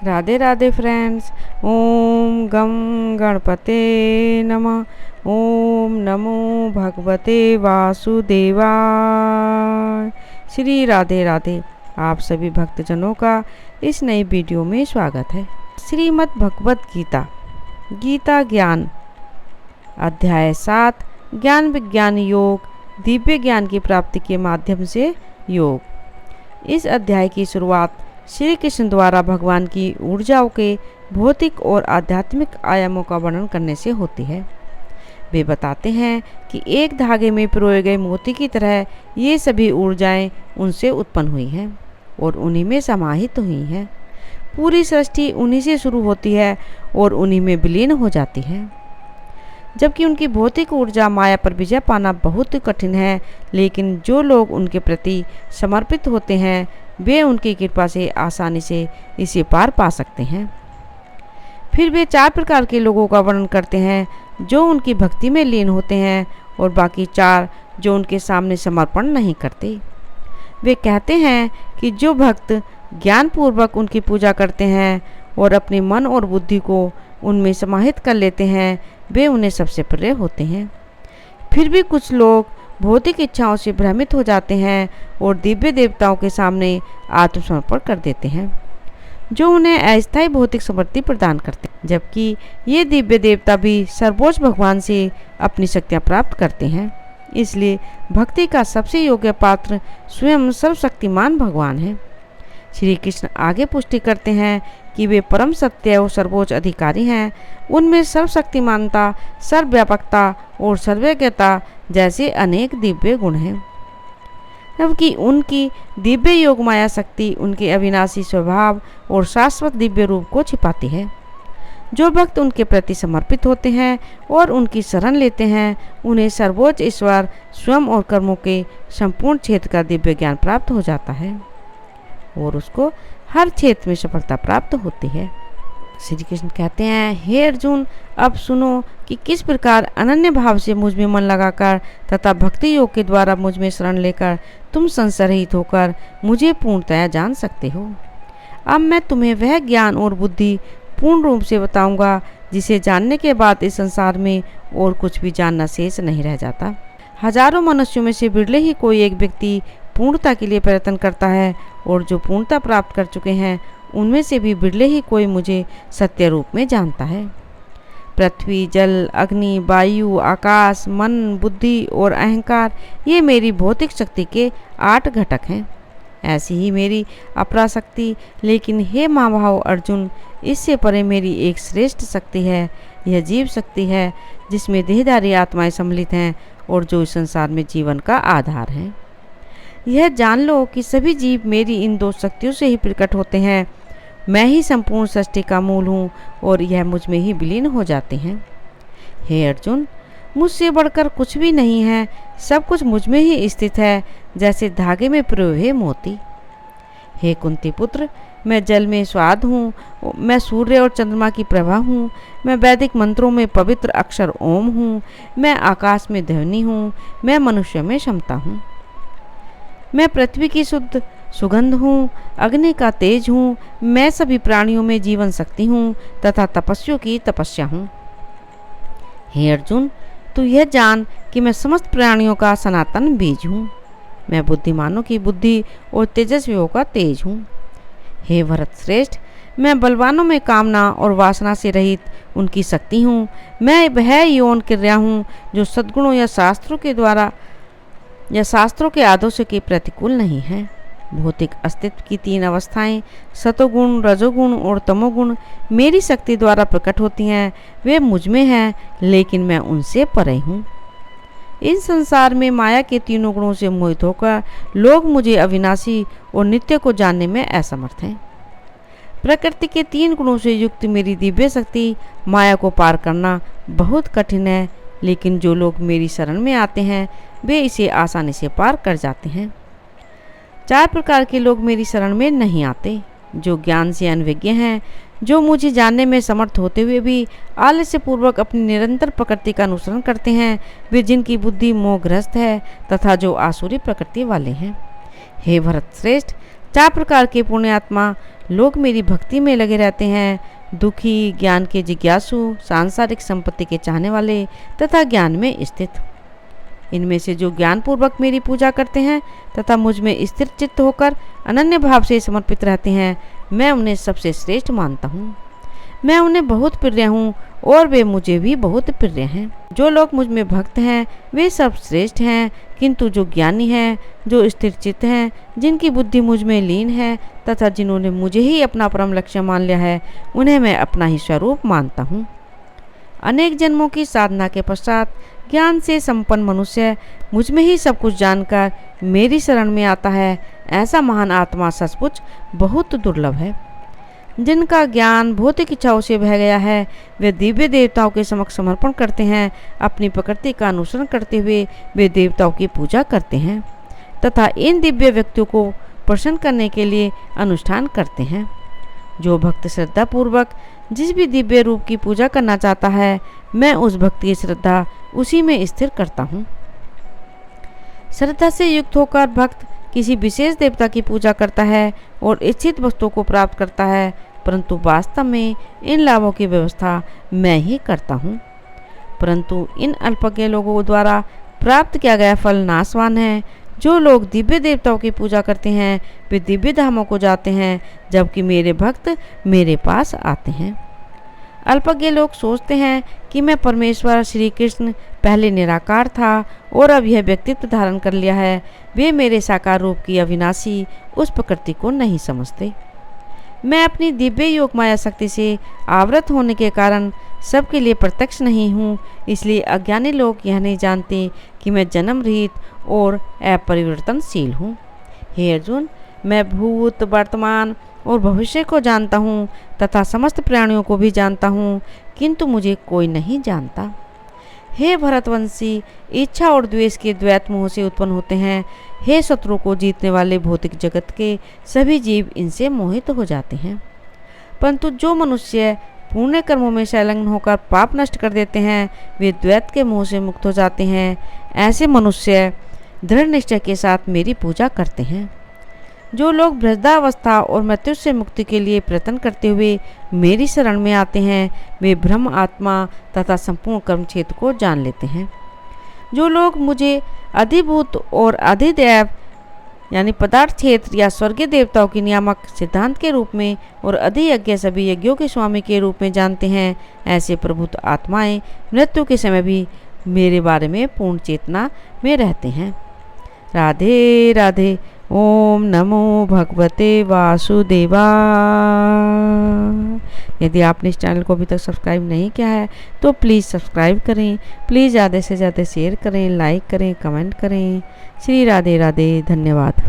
Radhe Radhe friends. ओम गम गणपते नमः। ओम नमो भगवते वासुदेवाय। श्री राधे राधे। आप सभी भक्तजनों का इस नई वीडियो में स्वागत है। श्रीमद् भगवत गीता, गीता ज्ञान, अध्याय 7, ज्ञान विज्ञान योग, दिव्य ज्ञान की प्राप्ति के माध्यम से योग। इस अध्याय की शुरुआत श्री कृष्ण द्वारा भगवान की ऊर्जाओं के भौतिक और आध्यात्मिक आयामों का वर्णन करने से होती है। वे बताते हैं कि एक धागे में पिरोए गए मोती की तरह ये सभी ऊर्जाएं उनसे उत्पन्न हुई हैं और उन्हीं में समाहित हुई हैं। पूरी सृष्टि उन्हीं से शुरू होती है और उन्हीं में विलीन हो जाती है। जबकि उनकी भौतिक ऊर्जा माया पर विजय पाना बहुत कठिन है, लेकिन जो लोग उनके प्रति समर्पित होते हैं वे उनकी कृपा से आसानी से इसे पार पा सकते हैं। फिर वे 4 प्रकार के लोगों का वर्णन करते हैं जो उनकी भक्ति में लीन होते हैं और बाकी 4 जो उनके सामने समर्पण नहीं करते। वे कहते हैं कि जो भक्त ज्ञानपूर्वक उनकी पूजा करते हैं और अपने मन और बुद्धि को उनमें समाहित कर लेते हैं वे उन्हें सबसे प्रिय होते हैं। फिर भी कुछ लोग भौतिक इच्छाओं से भ्रमित हो जाते हैं और दिव्य देवताओं के सामने आत्मसमर्पण कर देते हैं जो उन्हें अस्थायी भौतिक समृद्धि प्रदान करते हैं, जबकि ये दिव्य देवता भी सर्वोच्च भगवान से अपनी शक्तियाँ प्राप्त करते हैं। इसलिए भक्ति का सबसे योग्य पात्र स्वयं सर्वशक्तिमान भगवान है। श्री कृष्ण आगे पुष्टि करते हैं कि वे परम सत्य और सर्वोच्च अधिकारी हैं। उनमें सर्वशक्तिमानता, सर्वव्यापकता और सर्वज्ञता जैसे अनेक दिव्य गुण हैं, जबकि उनकी दिव्य योग माया शक्ति उनके अविनाशी स्वभाव और शाश्वत दिव्य रूप को छिपाती है। जो भक्त उनके प्रति समर्पित होते हैं और उनकी शरण लेते हैं उन्हें सर्वोच्च ईश्वर स्वयं और कर्मों के संपूर्ण क्षेत्र का दिव्य ज्ञान प्राप्त हो जाता है और उसको हर क्षेत्र में सफलता प्राप्त होती है। श्री कृष्ण कहते हैं, हे अर्जुन, अब सुनो कि किस प्रकार अनन्य भाव से मुझ में मन लगाकर तथा भक्ति योग के द्वारा मुझ में शरण लेकर तुम संशयरहित होकर मुझे पूर्णतया जान सकते हो। अब मैं तुम्हें वह ज्ञान और बुद्धि पूर्ण रूप से बताऊंगा जिसे जानने के बाद इस संसार में और कुछ भी जानना शेष नहीं रह जाता। हजारों मनुष्यों में से बिरले ही कोई एक व्यक्ति पूर्णता के लिए प्रयत्न करता है और जो पूर्णता प्राप्त कर चुके हैं उनमें से भी बिरले ही कोई मुझे सत्य रूप में जानता है। पृथ्वी, जल, अग्नि, वायु, आकाश, मन, बुद्धि और अहंकार ये मेरी भौतिक शक्ति के 8 घटक हैं। ऐसी ही मेरी अपराशक्ति, लेकिन हे महाभाव अर्जुन, इससे परे मेरी एक श्रेष्ठ शक्ति है। यह जीव शक्ति है जिसमें देहधारी आत्माएं सम्मिलित हैं और जो इस संसार में जीवन का आधार है। यह जान लो कि सभी जीव मेरी इन 2 शक्तियों से ही प्रकट होते हैं। मैं ही संपूर्ण सृष्टि का मूल हूँ और यह मुझ में ही विलीन हो जाते हैं। हे अर्जुन, मुझसे बढ़कर कुछ भी नहीं है, सब कुछ मुझ में ही स्थित है, जैसे धागे में पिरोए हुए मोती। हे कुंती पुत्र, मैं जल में स्वाद हूँ, मैं सूर्य और चंद्रमा की प्रभा हूँ, मैं वैदिक मंत्रों में पवित्र अक्षर ओम हूँ, मैं आकाश में ध्वनि हूँ, मैं मनुष्य में क्षमता हूँ, मैं पृथ्वी की शुद्ध सुगंध हूँ, अग्नि का तेज हूँ, मैं सभी प्राणियों में जीवन शक्ति हूँ तथा तपस्वियों की तपस्या हूँ। हे अर्जुन, तू यह जान कि मैं समस्त प्राणियों का सनातन बीज हूँ। मैं बुद्धिमानों की बुद्धि और तेजस्वियों का तेज हूँ। हे भरत श्रेष्ठ, मैं बलवानों में कामना और वासना से रहित उनकी शक्ति हूँ। मैं वह यौन क्रिया हूँ जो सद्गुणों या शास्त्रों के आदर्शों के प्रतिकूल नहीं है। भौतिक अस्तित्व की 3 अवस्थाएं सतोगुण, रजोगुण और तमोगुण मेरी शक्ति द्वारा प्रकट होती हैं। वे मुझ में हैं, लेकिन मैं उनसे परे हूँ। इस संसार में माया के 3 गुणों से मोहित होकर लोग मुझे अविनाशी और नित्य को जानने में असमर्थ हैं। प्रकृति के 3 गुणों से युक्त मेरी दिव्य शक्ति माया को पार करना बहुत कठिन है, लेकिन जो लोग मेरी शरण में आते हैं वे इसे आसानी से पार कर जाते हैं। 4 प्रकार के लोग मेरी शरण में नहीं आते, जो ज्ञान से अनभिज्ञ हैं, जो मुझे जानने में समर्थ होते हुए भी आलस्य पूर्वक अपनी निरंतर प्रकृति का अनुसरण करते हैं, वे जिनकी बुद्धि मोहग्रस्त है तथा जो आसुरी प्रकृति वाले हैं। हे भरत श्रेष्ठ, 4 प्रकार के पुण्यात्मा लोग मेरी भक्ति में लगे रहते हैं: दुखी, ज्ञान के जिज्ञासु, सांसारिक संपत्ति के चाहने वाले तथा ज्ञान में स्थित। इनमें से जो ज्ञानपूर्वक मेरी पूजा करते हैं तथा मुझ में स्थिर चित्त होकर अनन्य भाव से समर्पित रहते हैं, मैं उन्हें सबसे श्रेष्ठ मानता हूँ। मैं उन्हें बहुत प्रिय हूँ और वे मुझे भी बहुत प्रिय हैं। जो लोग मुझ में भक्त हैं वे सब श्रेष्ठ हैं, किंतु जो ज्ञानी हैं, जो स्थिर चित्त हैं, जिनकी बुद्धि मुझ में लीन है तथा जिन्होंने मुझे ही अपना परम लक्ष्य मान लिया है, उन्हें मैं अपना ही स्वरूप मानता हूँ। अनेक जन्मों की साधना के पश्चात ज्ञान से संपन्न मनुष्य मुझ में ही सब कुछ जानकर मेरी शरण में आता है। ऐसा महान आत्मा सचमुच बहुत दुर्लभ है। जिनका ज्ञान भौतिक इच्छाओं से बह गया है, वे दिव्य देवताओं के समक्ष समर्पण करते हैं। अपनी प्रकृति का अनुसरण करते हुए वे देवताओं की पूजा करते हैं तथा इन दिव्य व्यक्तियों को प्रसन्न करने के लिए अनुष्ठान करते हैं। जो भक्त श्रद्धा पूर्वक जिस भी दिव्य रूप की पूजा करना चाहता है, मैं उस भक्त की श्रद्धा उसी में स्थिर करता हूँ। श्रद्धा से युक्त होकर भक्त किसी विशेष देवता की पूजा करता है और इच्छित वस्तुओं को प्राप्त करता है, परंतु वास्तव में इन लाभों की व्यवस्था मैं ही करता हूँ। परंतु इन अल्पज्ञ लोगों द्वारा प्राप्त किया गया फल नाशवान है। जो लोग दिव्य देवताओं की पूजा करते हैं वे दिव्य धामों को जाते हैं, जबकि मेरे भक्त मेरे पास आते हैं। अल्पज्ञ लोग सोचते हैं कि मैं परमेश्वर श्री कृष्ण पहले निराकार था और अब यह व्यक्तित्व धारण कर लिया है। वे मेरे साकार रूप की अविनाशी उस प्रकृति को नहीं समझते। मैं अपनी दिव्य योग माया शक्ति से आवृत होने के कारण सबके लिए प्रत्यक्ष नहीं हूँ। इसलिए अज्ञानी लोग यह नहीं जानते कि मैं जन्म रहित और अपरिवर्तनशील हूँ। हे अर्जुन, मैं भूत, वर्तमान और भविष्य को जानता हूँ तथा समस्त प्राणियों को भी जानता हूँ, किंतु मुझे कोई नहीं जानता। हे भरतवंशी, इच्छा और द्वेष के द्वैत मोह से उत्पन्न होते हैं। हे शत्रु को जीतने वाले भौतिक जगत के सभी जीव इनसे मोहित हो जाते हैं। परंतु जो मनुष्य पुण्य कर्मों में संलग्न होकर पाप नष्ट कर देते हैं, वे द्वैत के मोह से मुक्त हो जाते हैं। ऐसे मनुष्य दृढ़ निश्चय के साथ मेरी पूजा करते हैं। जो लोग वृद्धावस्था और मृत्यु से मुक्ति के लिए प्रयत्न करते हुए मेरी शरण में आते हैं, वे ब्रह्म आत्मा तथा संपूर्ण कर्म क्षेत्र को जान लेते हैं। जो लोग मुझे अधिभूत और अधिदैव यानी पदार्थ क्षेत्र या स्वर्गीय देवताओं की नियामक सिद्धांत के रूप में और अधियज्ञ सभी यज्ञों के स्वामी के रूप में जानते हैं, ऐसे प्रभुत आत्माएं मृत्यु के समय भी मेरे बारे में पूर्ण चेतना में रहते हैं। राधे राधे। ओम नमो भगवते वासुदेवाय। यदि आपने इस चैनल को अभी तक सब्सक्राइब नहीं किया है तो प्लीज़ सब्सक्राइब करें। प्लीज़ ज़्यादा से ज़्यादा शेयर करें, लाइक करें, कमेंट करें। श्री राधे राधे। धन्यवाद।